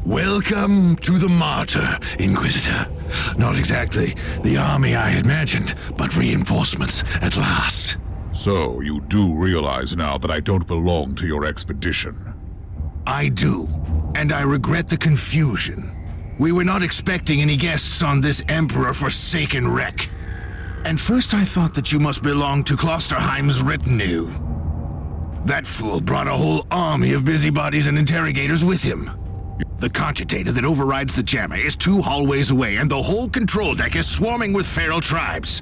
Welcome to the Martyr, Inquisitor. Not exactly the army I had imagined, but reinforcements at last. So, you do realize now that I don't belong to your expedition? I do, and I regret the confusion. We were not expecting any guests on this Emperor-forsaken wreck. And first I thought that you must belong to Klosterheim's retinue. That fool brought a whole army of busybodies and interrogators with him. The cogitator that overrides the jammer is 2 hallways away, and the whole control deck is swarming with feral tribes.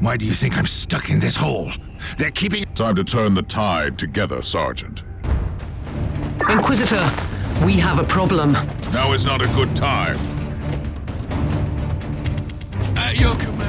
Why do you think I'm stuck in this hole? They're keeping— Time to turn the tide together, Sergeant. Inquisitor, we have a problem. Now is not a good time. At your command.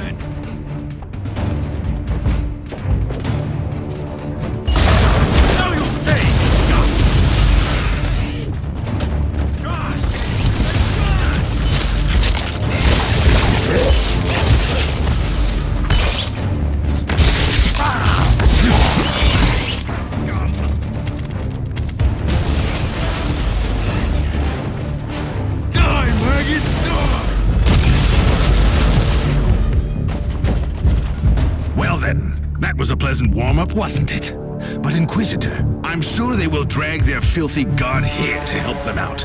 That was a pleasant warm-up, wasn't it? But Inquisitor, I'm sure they will drag their filthy god here to help them out.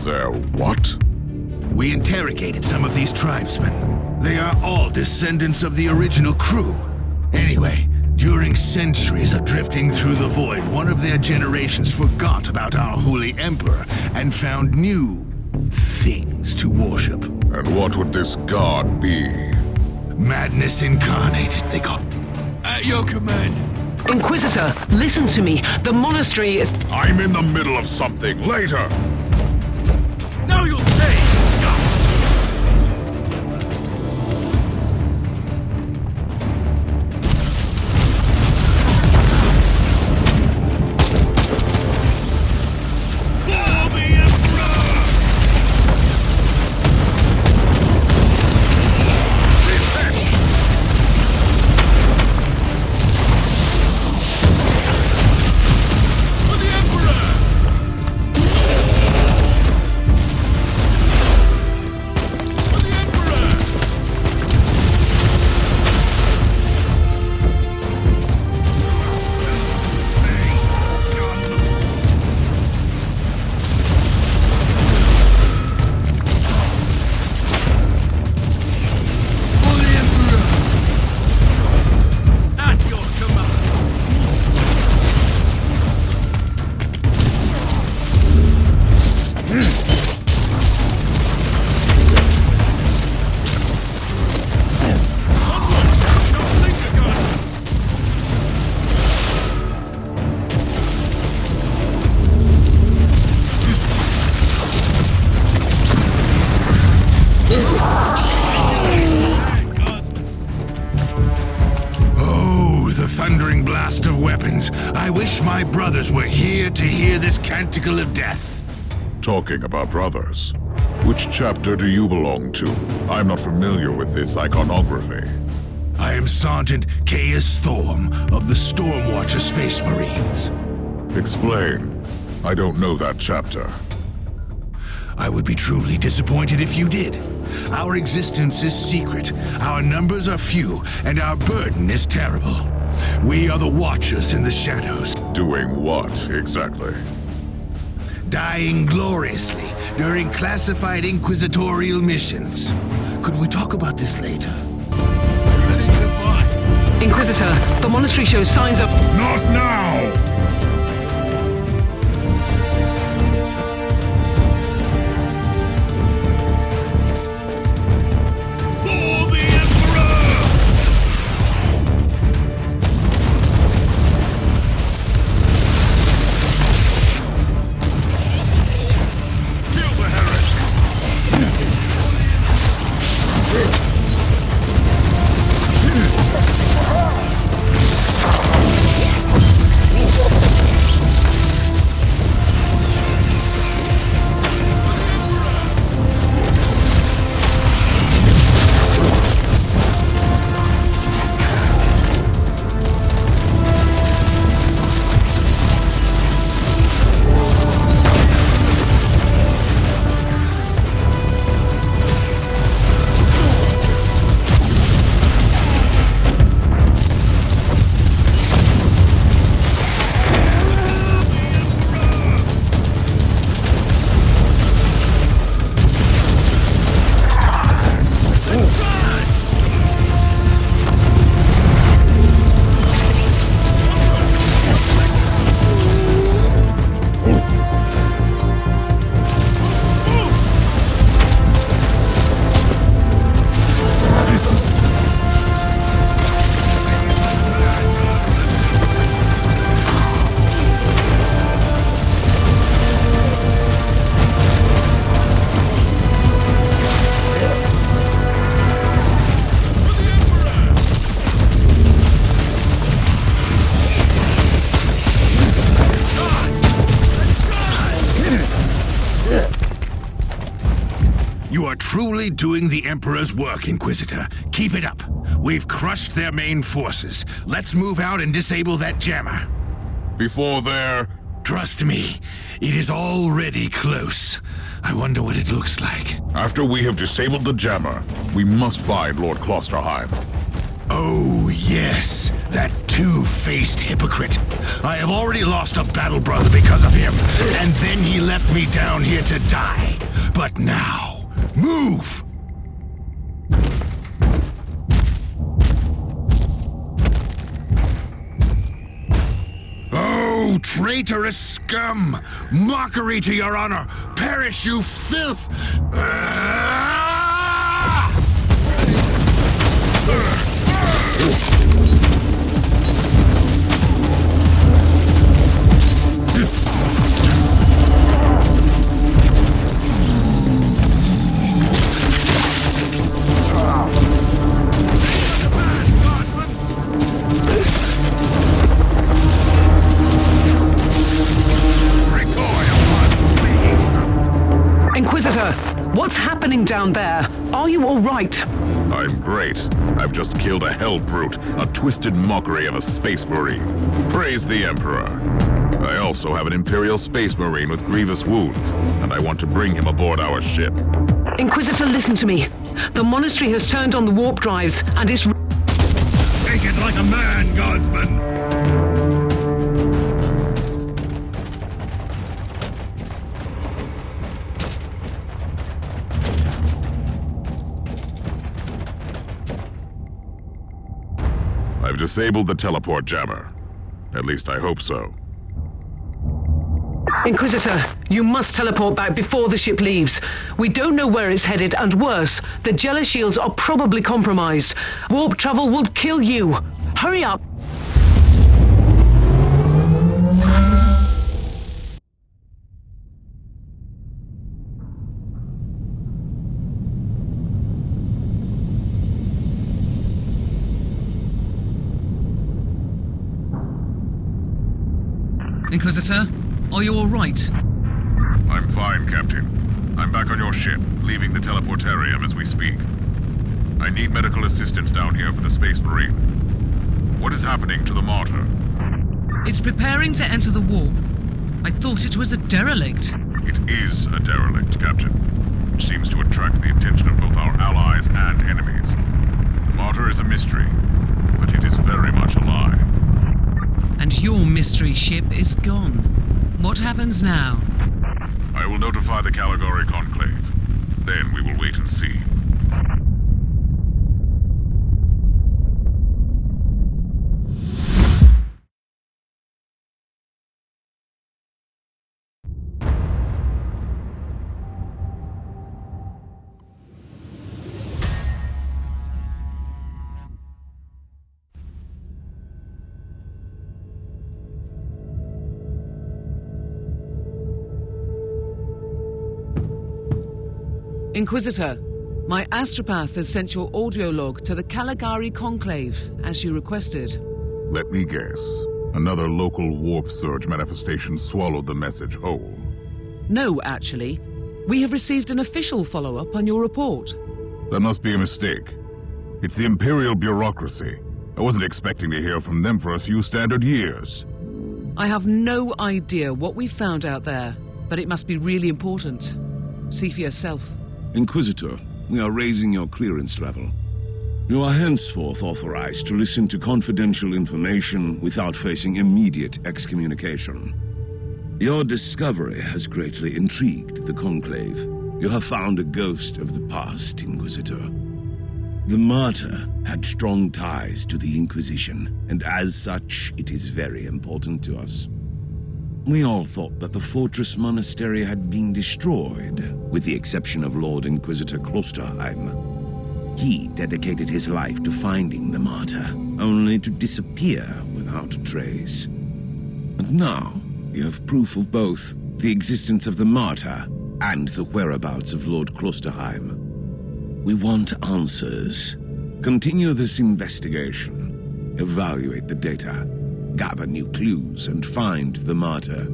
Their what? We interrogated some of these tribesmen. They are all descendants of the original crew. Anyway, during centuries of drifting through the void, one of their generations forgot about our holy emperor and found new things to worship. And what would this god be? Madness incarnated, they call it. At your command. Inquisitor, listen to me. The monastery is— I'm in the middle of something. Later! Now you'll pay! Thundering blast of weapons. I wish my brothers were here to hear this canticle of death. Talking about brothers, which chapter do you belong to? I'm not familiar with this iconography. I am Sergeant Caius Thorm of the Stormwatcher Space Marines. Explain. I don't know that chapter. I would be truly disappointed if you did. Our existence is secret, our numbers are few, and our burden is terrible. We are the Watchers in the shadows. Doing what, exactly? Dying gloriously during classified inquisitorial missions. Could we talk about this later? Ready to fly. Inquisitor, the monastery shows signs of— Not now! truly doing the Emperor's work, Inquisitor. Keep it up. We've crushed their main forces. Let's move out and disable that jammer. Before there... Trust me, it is already close. I wonder what it looks like. After we have disabled the jammer, we must find Lord Klosterheim. Oh, yes, that two-faced hypocrite. I have already lost a battle brother because of him, and then he left me down here to die. But now, move! Oh, traitorous scum! Mockery to your honor! Perish, you filth! Inquisitor, what's happening down there? Are you all right? I'm great. I've just killed a hell brute, a twisted mockery of a space marine. Praise the Emperor. I also have an Imperial space marine with grievous wounds, and I want to bring him aboard our ship. Inquisitor, listen to me. The monastery has turned on the warp drives, and it's... Take it like a man, Guardsman! I've disabled the teleport jammer. At least I hope so. Inquisitor, you must teleport back before the ship leaves. We don't know where it's headed, and worse, the Jella shields are probably compromised. Warp travel will kill you. Hurry up. Inquisitor, are you all right? I'm fine, Captain. I'm back on your ship, leaving the teleportarium as we speak. I need medical assistance down here for the Space Marine. What is happening to the Martyr? It's preparing to enter the warp. I thought it was a derelict. It is a derelict, Captain. It seems to attract the attention of both our allies and enemies. The Martyr is a mystery, but it is very much alive. And your mystery ship is gone. What happens now? I will notify the Caligari Conclave. Then we will wait and see. Inquisitor, my astropath has sent your audio log to the Caligari Conclave, as you requested. Let me guess. Another local warp surge manifestation swallowed the message whole. No, actually. We have received an official follow-up on your report. That must be a mistake. It's the Imperial bureaucracy. I wasn't expecting to hear from them for a few standard years. I have no idea what we found out there, but it must be really important. See for yourself. Inquisitor, we are raising your clearance level. You are henceforth authorized to listen to confidential information without facing immediate excommunication. Your discovery has greatly intrigued the Conclave. You have found a ghost of the past, Inquisitor. The Martyr had strong ties to the Inquisition, and as such, it is very important to us. We all thought that the Fortress Monastery had been destroyed, with the exception of Lord Inquisitor Klosterheim. He dedicated his life to finding the Martyr, only to disappear without a trace. And now, you have proof of both the existence of the Martyr and the whereabouts of Lord Klosterheim. We want answers. Continue this investigation. Evaluate the data. Gather new clues and find the Martyr.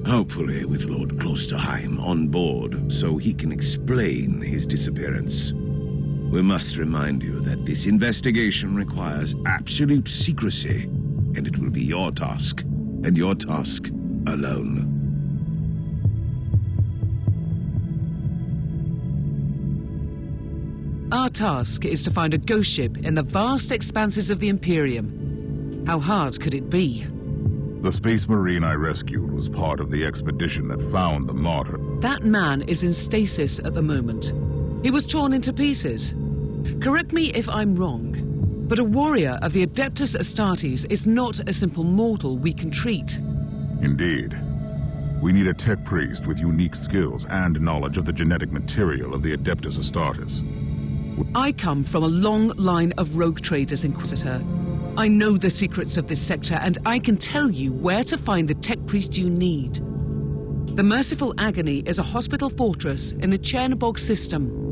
Hopefully with Lord Klosterheim on board so he can explain his disappearance. We must remind you that this investigation requires absolute secrecy, and it will be your task, and your task alone. Our task is to find a ghost ship in the vast expanses of the Imperium. How hard could it be? The Space Marine I rescued was part of the expedition that found the martyr. That man is in stasis at the moment. He was torn into pieces. Correct me if I'm wrong, but a warrior of the Adeptus Astartes is not a simple mortal we can treat. Indeed. We need a tech priest with unique skills and knowledge of the genetic material of the Adeptus Astartes. I come from a long line of rogue traders, Inquisitor. I know the secrets of this sector, and I can tell you where to find the tech priest you need. The Merciful Agony is a hospital fortress in the Chernobog system.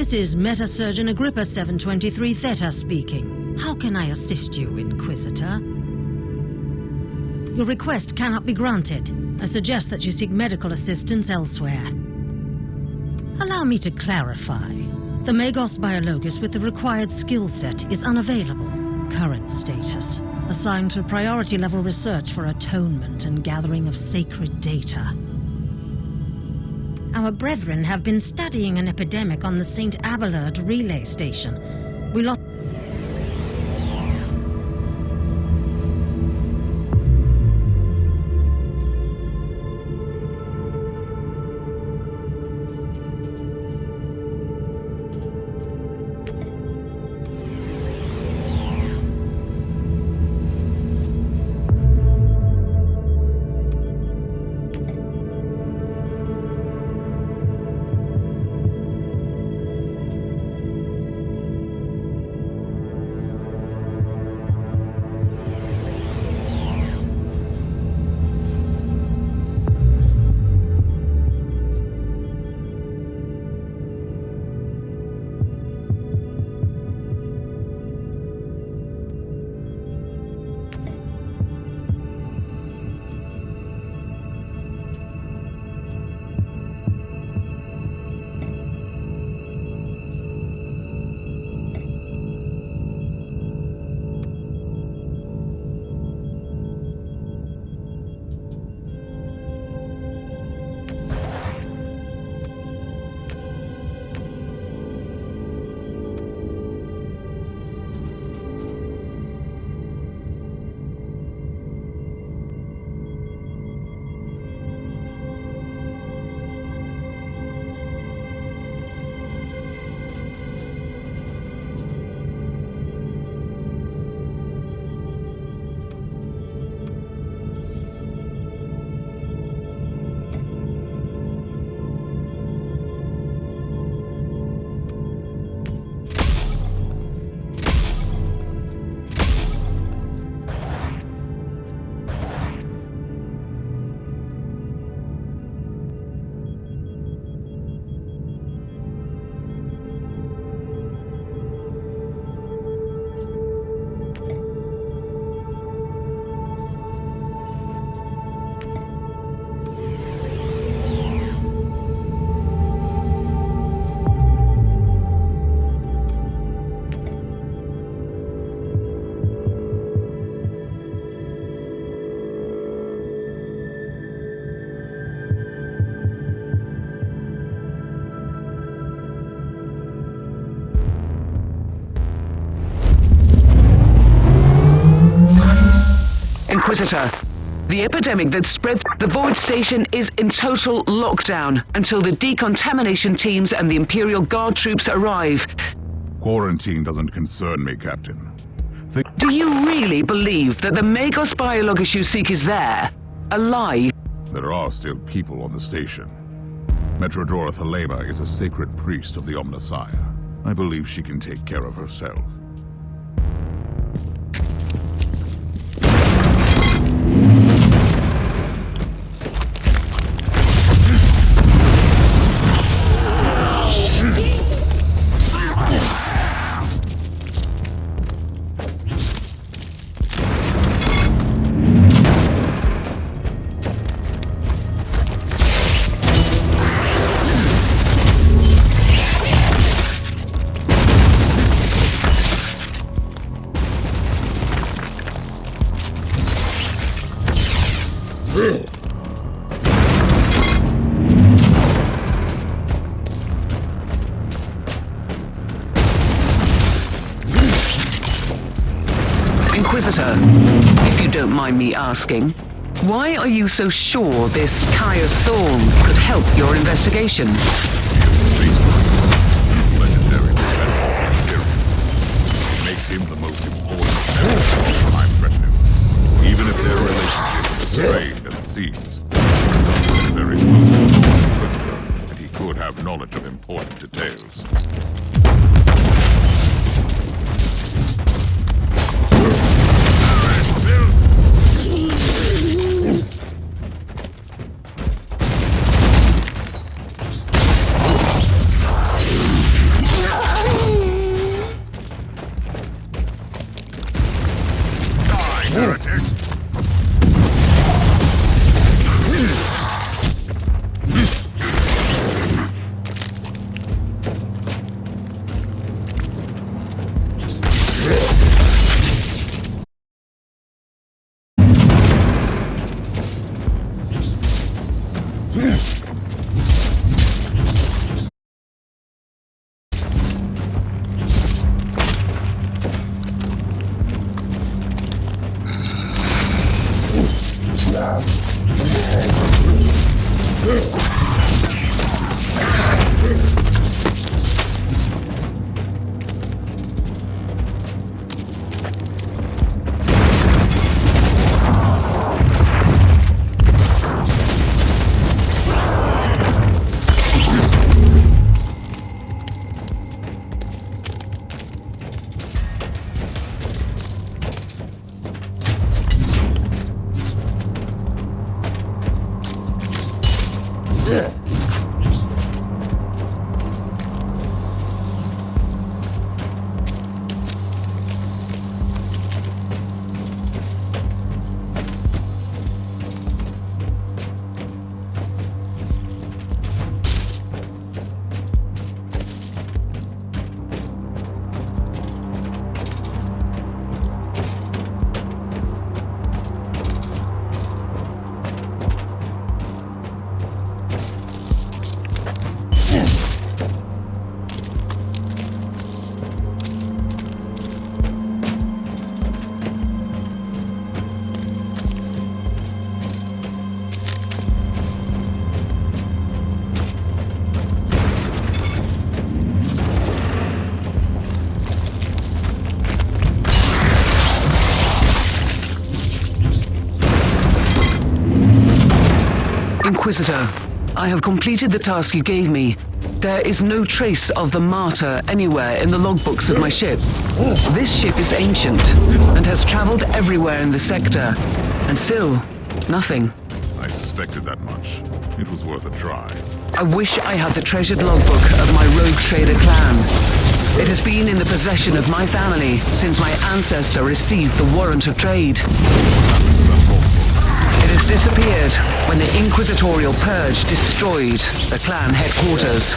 This is Meta-Surgeon Agrippa 723 Theta speaking. How can I assist you, Inquisitor? Your request cannot be granted. I suggest that you seek medical assistance elsewhere. Allow me to clarify. The Magos Biologus with the required skill set is unavailable. Current status: assigned to priority level research for atonement and gathering of sacred data. Our brethren have been studying an epidemic on the St. Abelard relay station. We lost... Inquisitor. The epidemic that spread the Void Station is in total lockdown until the decontamination teams and the Imperial Guard troops arrive. Quarantine doesn't concern me, Captain. Do you really believe that the Magos Biologus you seek is there? Alive? There are still people on the station. Metrodora Thelema is a sacred priest of the Omnissiah. I believe she can take care of herself. Inquisitor, if you don't mind me asking, why are you so sure this Caius Thorn could help your investigation? Legendary defender. Makes him the most important member I'm threatening. Even if their relationship is as strained as it seems. He's very close to the Lord Inquisitor, and he could have knowledge of important details. Inquisitor, I have completed the task you gave me. There is no trace of the martyr anywhere in the logbooks of my ship. This ship is ancient and has traveled everywhere in the sector. And still, nothing. I suspected that much. It was worth a try. I wish I had the treasured logbook of my rogue trader clan. It has been in the possession of my family since my ancestor received the warrant of trade. It has disappeared when the Inquisitorial Purge destroyed the clan headquarters.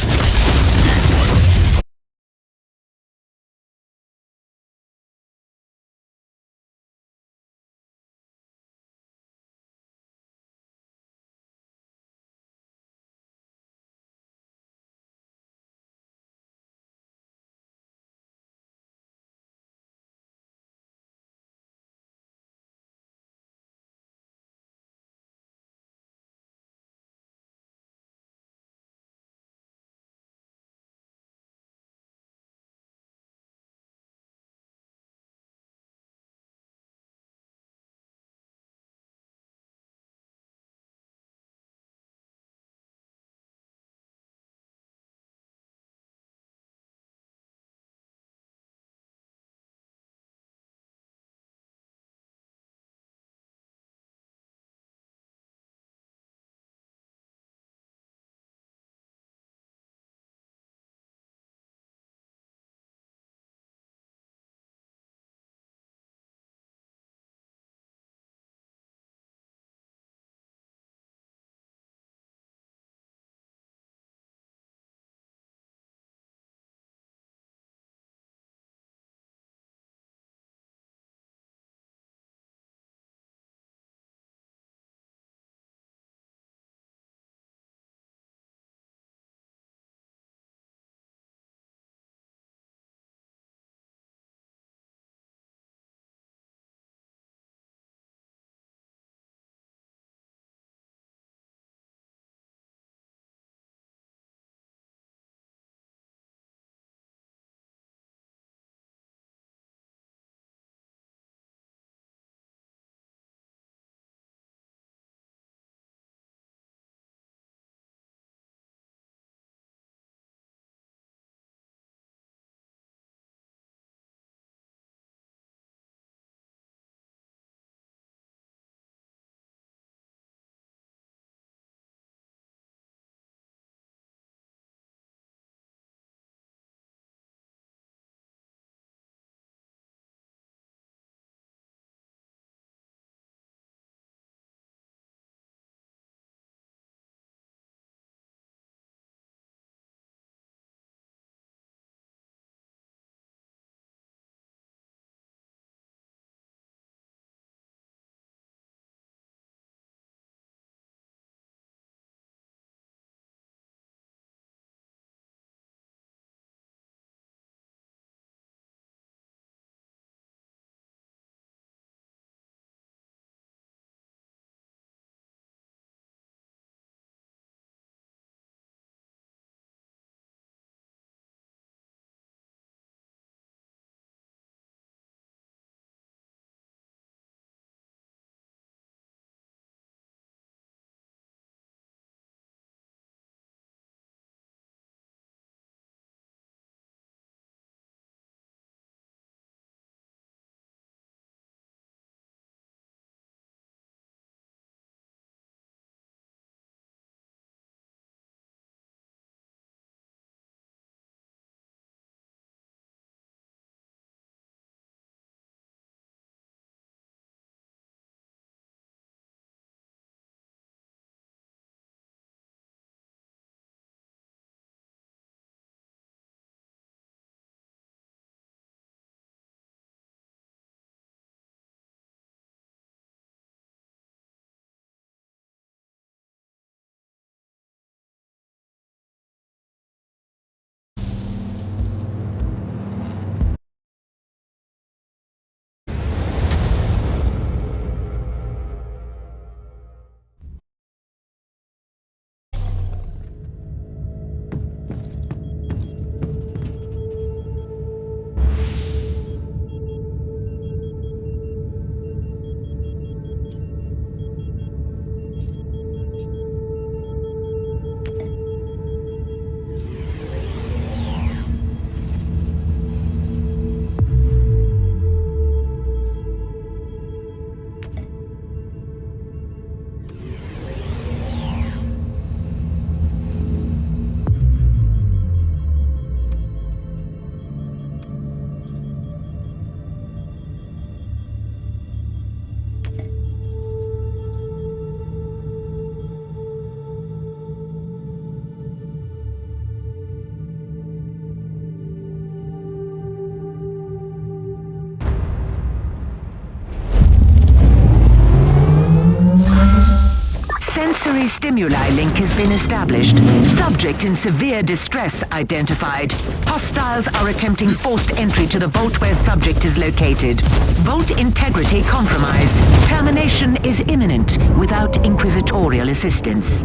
sensory stimuli link has been established. Subject in severe distress identified. Hostiles are attempting forced entry to the vault where subject is located. Vault integrity compromised. Termination is imminent without inquisitorial assistance.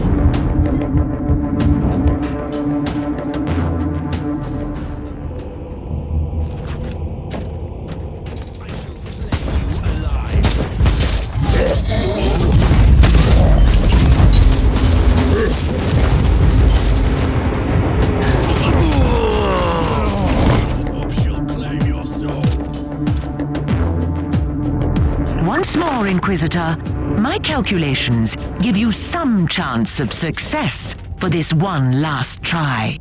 Once more, Inquisitor, my calculations give you some chance of success for this one last try.